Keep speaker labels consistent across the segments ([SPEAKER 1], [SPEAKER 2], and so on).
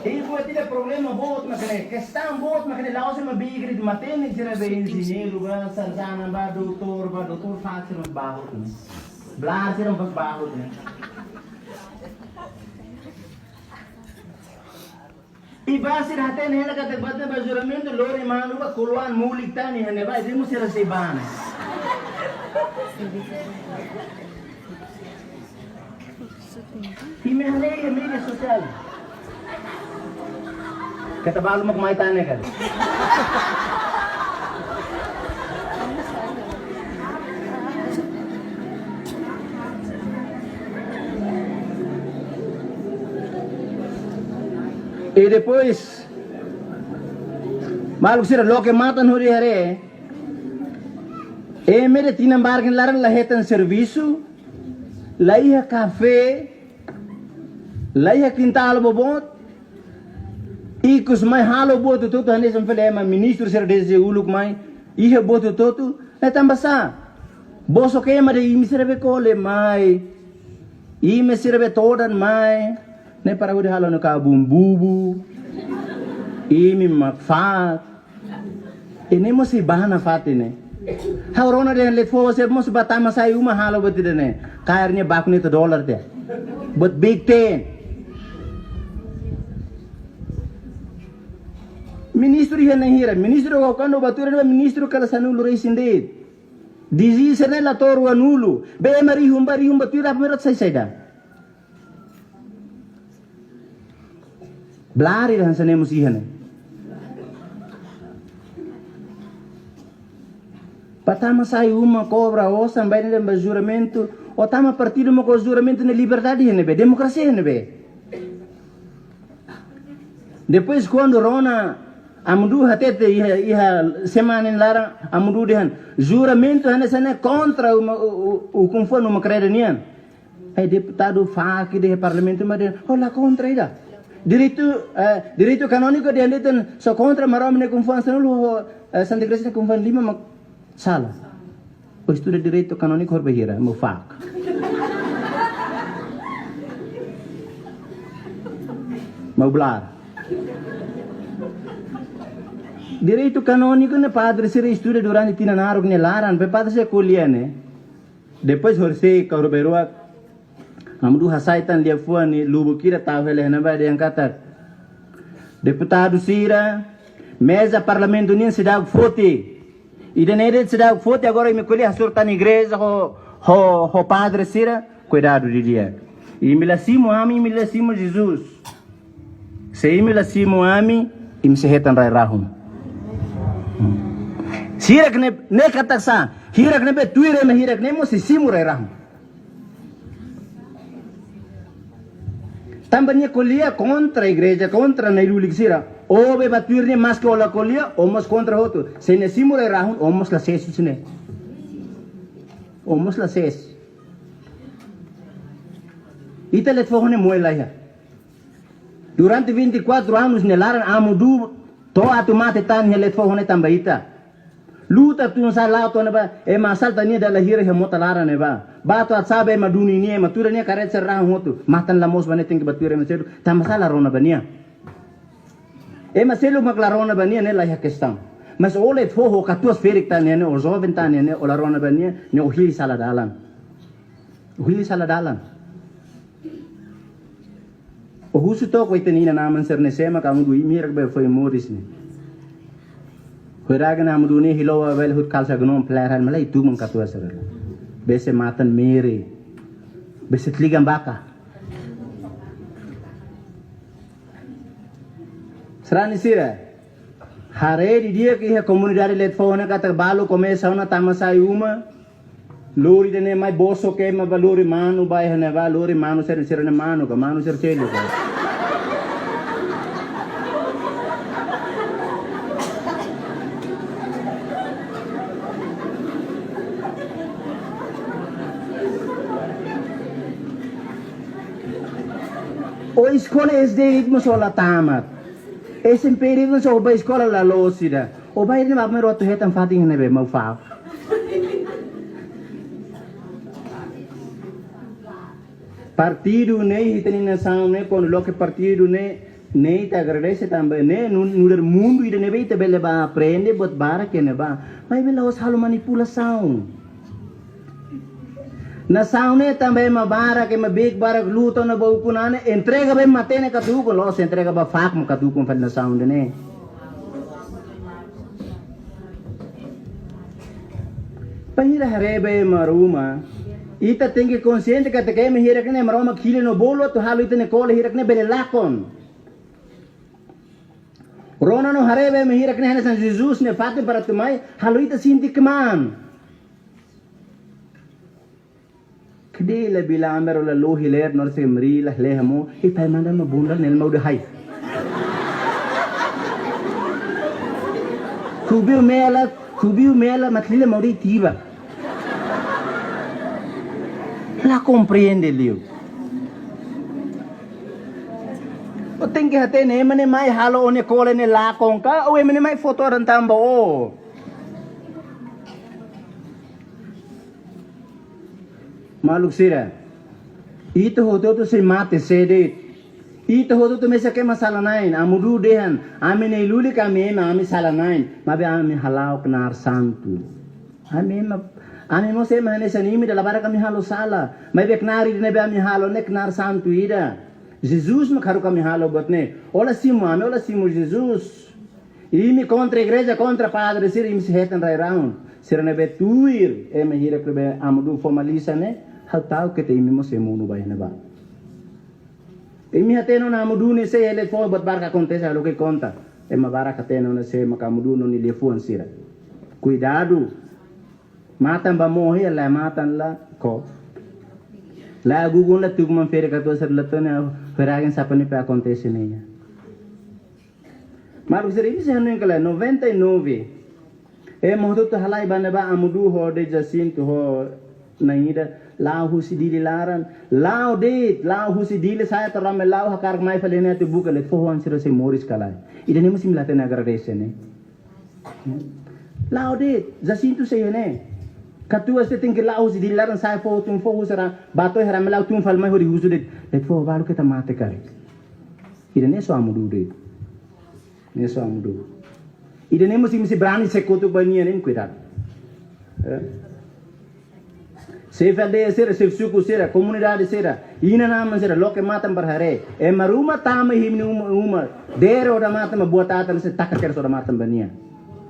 [SPEAKER 1] E poi ti problema bot ma che questão bot ma che la osa ma bigri di matene c'era bem engenheiro, ba sarjana, ba doutor fácil no barro. Blá, c'era un barro. E basir haten hena kata batna ba juramento lori manu ba kuluan mulik tani hene ba imu sira sebana. Ime hale media sosial. Kata balu mak mai tane kan. E depois, malu sira lo que matan huri hare, e mere tinam bargen laran lahetan serviço, laiha café, laiha quintal bobot, e kus mai halo boto toto hanes am fele ma ministro sira dese uluk mai, ihe boto toto, e tambasa, boso ke ma de imi sira be kole mai, imi sira be todan mai. Ne para huri halo no ka bumbubu imi makfat ini mosi bahana fatine haurona de let fo se mos batama sai uma halo betide ne kairnya bakni to dollar de but big ten ministro hier na hira ministro ko kando bature ministro kala sanulu reisinde dizi sene la toru anulu be mari humbari humbatura merat sai saida Blari dan sana musihan. Patama sai uma cobra o sampai nem juramento, o tama partido mo com juramento na liberdade nebe, democracia nebe. Depois quando Rona amudu hatete iha semana em lara amudu dehan juramento hana sana contra o conforme uma credenian. Ai deputado FAC de parlamento mas olha contra ida. Direito canônico de alitan so contra marom ne confiança no Santa Igreja confiança lima mak sala. O estudo de direito canônico horbehira mo fac. Mau blar. Direito canônico ne padre se estuda durante tinanaro ne laran pe padre se colhiane. Depois horse kauroberoa Amdu hasaitan dia fuani lubu kira tahu hele na ba yang kata deputado sira mesa parlamento nin sedang vote ida nere sedang vote agora me colhe surta na igreja ho padre sira cuidado de dia e me lasimo ami me lasimo Jesus se me lasimo ami im sehetan rai rahum sira ne kata sa hirak ne be tuire me hirak ne mo sisimu rai rahum Tambahnya colia contra a igreja, contra na ilulik sira. O be baturne mas que ola colia, omos contra outro. Se ne simule rahun, omos la ses sine. Omos la ses. Ita let fohone moela ya. Durante 24 anos nelaran amudu to atumate tan let fohone tambaita. Luta tu sa lauto na ba e masal tania dala hira he motalara ne ba bato at sabe maduni ni matura ni karet serra hotu matan la mos bane ting bature meselu tamasala rona bania e maselu maklarona bania ne la questão mas olet fo katuas ferik tan ne o jovem tan ne o la rona bania ne o hili sala dalan o husu to ko iteni na naman ser ne sema ka ngu imirak be foi moris ne Kuragan amudu ni hilawa wel hut kalsa gunung pelayaran malai itu mengkatua saudara. Bese matan mere, bese teligam baka. Serani sira, hare di dia ki komunidade let fona kata balu komesa una tamasai uma, lori dene mai boso ke ma balori manu bai hane ba lori manu ser ne manu ka manu ser celo ka. O escola SD ritmo sola tamat. Esse período so ba escola la losida. O ba ini mapmer roto hetan fating nebe mau fa. Partido ne hitani na saune con lo que partido ne Nee, te agradece também, né? No mundo ida nebe ita bele ba aprende bot bara que neba. Mas bela os halo manipulação. Na saune também ma bara que ma big bara luto na bau punane entrega bem matene katu ko los entrega ba fak mo katu ko fal na saune ne. Pahira harebe maruma. Ita tengi consciente que te que me hira que ne maroma khile no bolo to halo ita ne kole hira que ne bele lakon. Rona no harebe me hira que ne san Jesus ne fate para tumai halo ita sinti keman. Kede le bila amero la lo hiler nor se mri la le hamo e pai manda ma bunda nel mau de hai. Subiu mela matlile mau de tiba. La comprende liu. O tem que até nem mane mai halo one kole ne la konka o mane mai foto ran tamba o. Maluk sira. Ito hoto to se mate sede. Ito hoto to mesa ke masala nain amudu dehan ame ne luli kami ame sala nain mabe ame halau knar santu. Ame mo se mahane sanimi da labara kami halo sala mabe knari ne be ame halo ne knar santu ida. Jesus me kharu kami halo botne. Ola simu Jesus. Imi contra igreja contra padre sir imi se hetan rai round. Sir ne be tuir e me hira krebe amudu formalisa ne. Haltau que te imimo se munu ba hena ba. Imi hateno na amudu ne se ele fo bot barca acontece lo que conta. E ma barca teno ne se makamudu no ni lefuan sira. Cuidado. Matan ba morre la matan la ko. La gugun la tugman fere ka to ser la to ne feragen sapani pe acontece ne. Maru sir imi se hanu kala 99. E mohdo to halai bana ba amudu ho de Jacinto ho naida lao husi dili laran lao husi dili saya terame lao hakar mai falene te buka le fohan sira se moris kalai ida ne musim late na agradece ne lao Jacinto se ne katua se tingi lao husi dili laran saya fo tum fo husara bato harame lao tum fal mai hori husu de le fo balu ke tamate kare ida ne so amudu ida ne musim se brani se kotu bania ne cuidado Sef aldeia sera, sef suku sera, comunidade sera, ina nama sera, loke matam berhare, maruma tama himni uma, dere ora matam buat atan se takakar ora matam bania,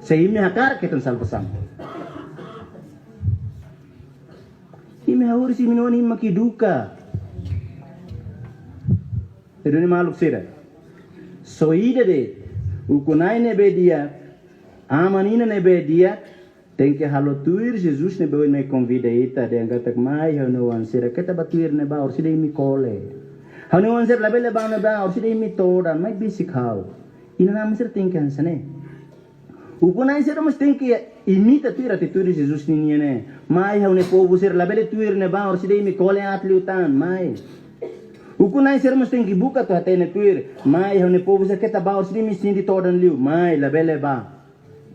[SPEAKER 1] sehimi hakar ketan salpasam. Imi hauri si minoni makiduka, eduni maluk sera, so ida de, ukunai nebe dia, amanina nebe dia. Tem que halo tuir Jesus ne boi me convida ita de angatak mai hanu ansira keta batuir ne ba orsi de mi kole hanu ansir labele ba ne ba orsi de mi toda mai bisikau ina nam sir tem que ansane upuna sir mas tem que imita tuir tuir Jesus ni ne mai hanu povo sir labele tuir ne ba orsi de mi kole atliutan mai upuna sir mas tem que buka to atene tuir mai hanu povo sir keta ba orsi de mi sindi todan liu mai labele ba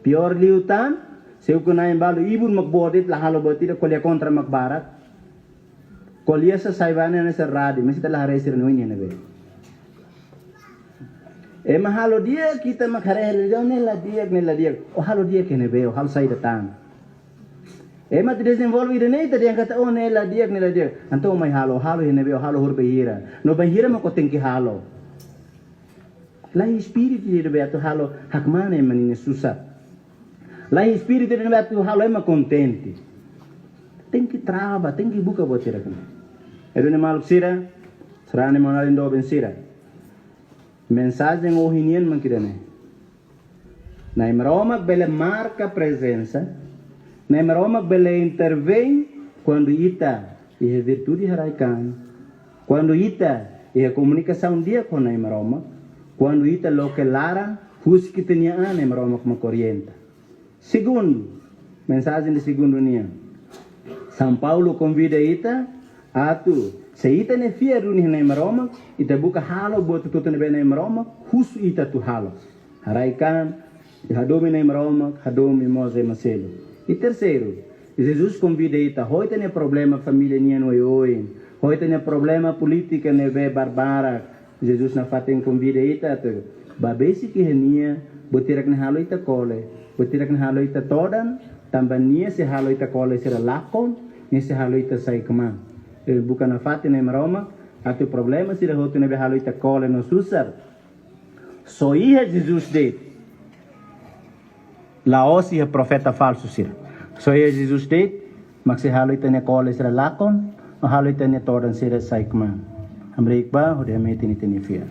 [SPEAKER 1] pior liutan Seu kunai balu ibun makbodit la halo botida kolia kontra makbarat. Kolia sa saibane na sa radi, mesti telah resir noini na be. E mahalo dia kita makhare jauh nela dia. Oh halo dia kene be, oh halo sai datang. E mat desenvolve ide nei tadi yang kata oh nela dia. Anto mai halo hene be, oh halo hur behira. No behira mako tingki halo. Lai spirit ide be ato halo hakmane manine susah. Lá em espírito ele não vai tu halo ema contente. Tem que trava, tem que buka buat sira kan. Edu ne maluk sira, serane manalin do ben sira. Mensagem ohinian mankidane. Na Roma bele marca presença, na Roma bele intervém quando ita e virtude haraikan. Quando ita e comunicação dia com na Roma, quando ita lo que lara, hus que tinha na Roma como corriente. Segundo, mensagem de segundo nia. São Paulo convida ita a tu. Se ita ne fia runi na Roma, ita buka halo buat tu tu ne na Roma, hus ita tu halo. Haraikan, hadomi na Roma, hadomi moze maselo. E terceiro, Jesus convida ita, hoita ne problema família nia no oi, hoita ne problema política ne ve barbara, Jesus na fatin convida ita tu babesi ki henia botirak na halo ita kole botirak na halo ita todan tambah nia se halo ita kole sira lakon ni se halo ita sai kama bukan na fatin na maroma atu problema sira hotu na be halo ita kole no susar so ia Jesus de laos ia profeta falso sira so ia Jesus de mak se halo ita ne kole sira lakon o halo ita ne todan sira sai kama Amrikba, udah meti ni tenifia.